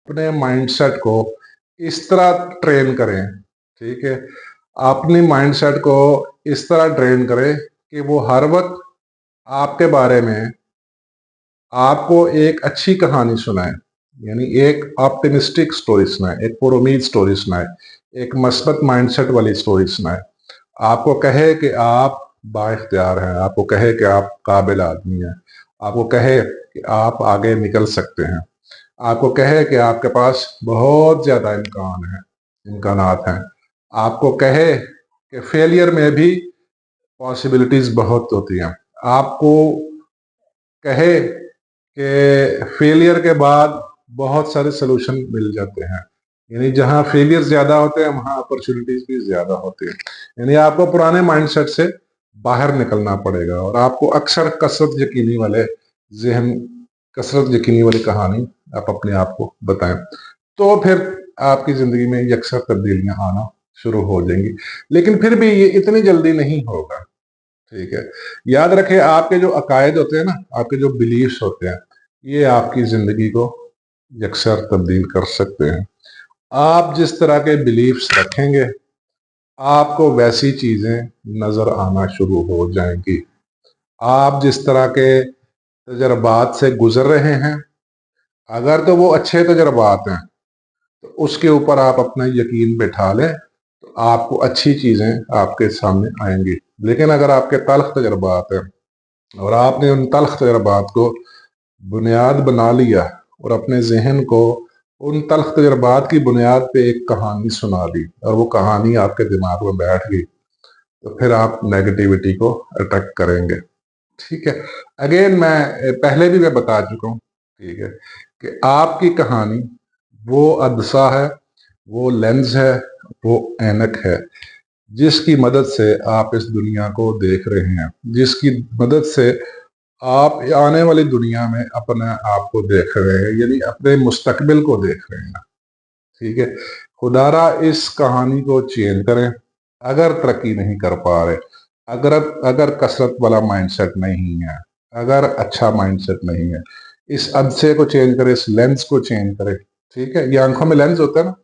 अपने माइंडसेट को इस तरह ट्रेन करें, ठीक है? अपने माइंडसेट को इस तरह ट्रेन करें कि वो हर वक़्त आपके बारे में आपको एक अच्छी कहानी सुनाए। यानी एक ऑप्टिमिस्टिक स्टोरी सुनाए, एक पुरुमीद स्टोरी सुनाए, एक मस्बत माइंडसेट वाली स्टोरी सुनाए। आपको कहे कि आप बाइख्तियार हैं, आपको कहे कि आप काबिल आदमी हैं, आपको कहे कि आप आगे निकल सकते हैं, आपको कहे कि आपके पास बहुत ज़्यादा इम्कानात हैं, आपको कहे कि फेलियर में भी पॉसिबिलिटीज़ बहुत होती हैं, आपको कहे कि फेलियर के बाद बहुत सारे सॉल्यूशन मिल जाते हैं। यानी जहाँ फेलियर ज़्यादा होते हैं वहाँ अपॉर्चुनिटीज़ भी ज़्यादा होती हैं। यानी आपको पुराने माइंडसेट से बाहर निकलना पड़ेगा और आपको अक्सर कसरत यकीनी वाली कहानी आप अपने आप को बताएं, तो फिर आपकी ज़िंदगी में ये अक्सर तब्दीलियाँ आना शुरू हो जाएंगी। लेकिन फिर भी ये इतनी जल्दी नहीं होगा, ठीक है? याद रखें, आपके जो अकायद होते हैं ना, आपके जो बिलीफ्स होते हैं, ये आपकी ज़िंदगी को यकसर तब्दील कर सकते हैं। आप जिस तरह के बिलीफ्स रखेंगे, आपको वैसी चीज़ें नज़र आना शुरू हो जाएंगी। आप जिस तरह के तजर्बात से गुजर रहे हैं, अगर तो वो अच्छे तजर्बात हैं, तो उसके ऊपर आप अपना यकीन बैठा लें, तो आपको अच्छी चीज़ें आपके सामने आएंगी। लेकिन अगर आपके तल्ख तजर्बात हैं और आपने उन तल्ख तजर्बात को बुनियाद बना लिया और अपने जहन को उन तल्ख तजर्बात की बुनियाद पे एक कहानी सुना दी और वो कहानी आपके दिमाग में बैठ गई, तो फिर आप नेगेटिविटी को अट्रैक्ट करेंगे, ठीक है? अगेन मैं पहले भी मैं बता चुका हूँ, ठीक है, कि आपकी कहानी वो अदसा है, वो लेंस है, वो ऐनक है, जिसकी मदद से आप इस दुनिया को देख रहे हैं, जिसकी मदद से आप आने वाली दुनिया में अपने आप को देख रहे हैं, यानी अपने मुस्तकबिल को देख रहे हैं, ठीक है? खुदारा इस कहानी को चेंज करें। अगर तरक्की नहीं कर पा रहे, अगर अगर कसरत वाला माइंडसेट नहीं है, अगर अच्छा माइंडसेट नहीं है, इस अदसे को चेंज करें, इस लेंस को चेंज करें, ठीक है? ये आंखों में लेंस होता है ना,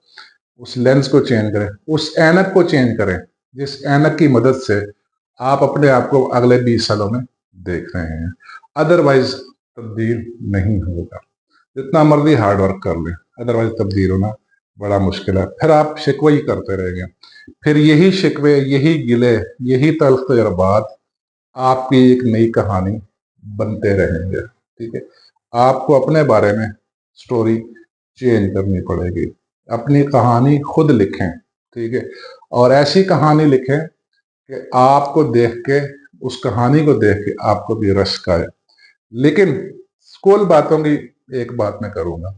उस लेंस को चेंज करें, उस ऐनक को चेंज करें, जिस ऐनक की मदद से आप अपने आप को अगले 20 सालों में देख रहे हैं। अदरवाइज तब्दील नहीं होगा, जितना मर्जी हार्ड वर्क कर लें, अदरवाइज तब्दील होना बड़ा मुश्किल है। फिर आप शिकवे ही करते रहेंगे, फिर यही शिकवे, यही गिले, यही तल्ख तजर्बात आपकी एक नई कहानी बनते रहेंगे, ठीक है? आपको अपने बारे में स्टोरी चेंज करनी पड़ेगी, अपनी कहानी खुद लिखें, ठीक है? और ऐसी कहानी लिखें कि आपको देख के, उस कहानी को देख के आपको भी रश्क आए। लेकिन स्कूल बातों की एक बात मैं करूंगा,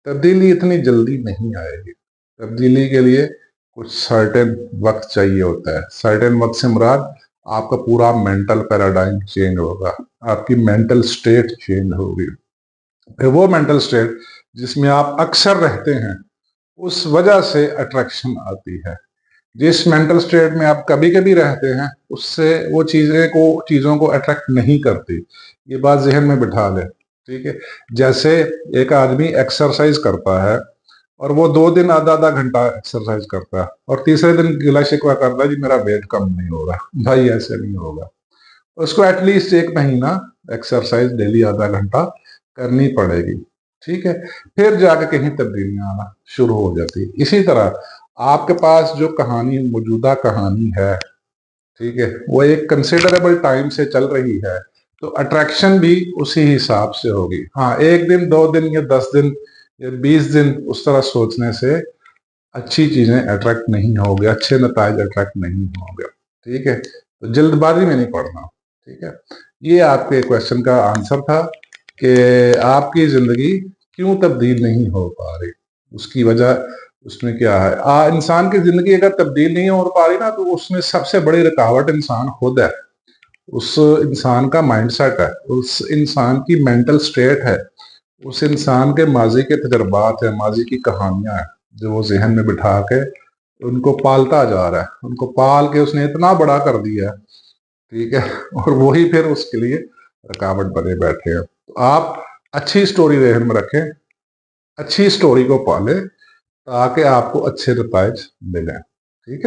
तब्दीली इतनी जल्दी नहीं आएगी। तब्दीली के लिए कुछ सर्टेन वक्त चाहिए होता है। सर्टेन वक्त से मुराद आपका पूरा मेंटल पैराडाइम चेंज होगा, आपकी मेंटल स्टेट चेंज होगी। फिर वो मेंटल स्टेट जिसमें आप अक्सर रहते हैं, उस वजह से अट्रैक्शन आती है। जिस मेंटल स्टेट में आप कभी कभी रहते हैं, उससे वो चीज़ों को अट्रैक्ट नहीं करती। ये बात जहन में बिठा लें, ठीक है? जैसे एक आदमी एक्सरसाइज करता है और वो 2 दिन आधा आधा घंटा एक्सरसाइज करता है और तीसरे दिन गिला शिकवा करता है, जी मेरा वेट कम नहीं हो रहा। भाई ऐसे नहीं होगा, उसको एटलीस्ट 1 महीना एक्सरसाइज डेली आधा घंटा करनी पड़ेगी, ठीक है? फिर जाके कहीं तब्दीलियां आना शुरू हो जाती है। इसी तरह आपके पास जो कहानी, मौजूदा कहानी है, ठीक है, वो एक कंसिडरेबल टाइम से चल रही है, तो अट्रैक्शन भी उसी हिसाब से होगी। हाँ, 1 दिन 2 दिन या 10 दिन या 20 दिन उस तरह सोचने से अच्छी चीजें अट्रैक्ट नहीं होंगे, अच्छे नताइज अट्रैक्ट नहीं होंगे, ठीक है? तो जल्दबाजी में नहीं पड़ना, ठीक है? ये आपके क्वेश्चन का आंसर था कि आपकी जिंदगी क्यों तब्दील नहीं हो पा रही, उसकी वजह उसमें क्या है। इंसान की जिंदगी अगर तब्दील नहीं हो पा रही ना, तो उसमें सबसे बड़ी रुकावट इंसान खुद है, उस इंसान का माइंडसेट है, उस इंसान की मेंटल स्टेट है, उस इंसान के माजी के तजर्बात है, माजी की कहानियां हैं, जो वो जहन में बिठा के उनको पालता जा रहा है, उनको पाल के उसने इतना बड़ा कर दिया है, ठीक है? और वही फिर उसके लिए रुकावट बने बैठे हैं। तो आप अच्छी स्टोरी जहन में रखें, अच्छी स्टोरी को पाले ताकि आपको अच्छे नताइज मिलें। ठीक है।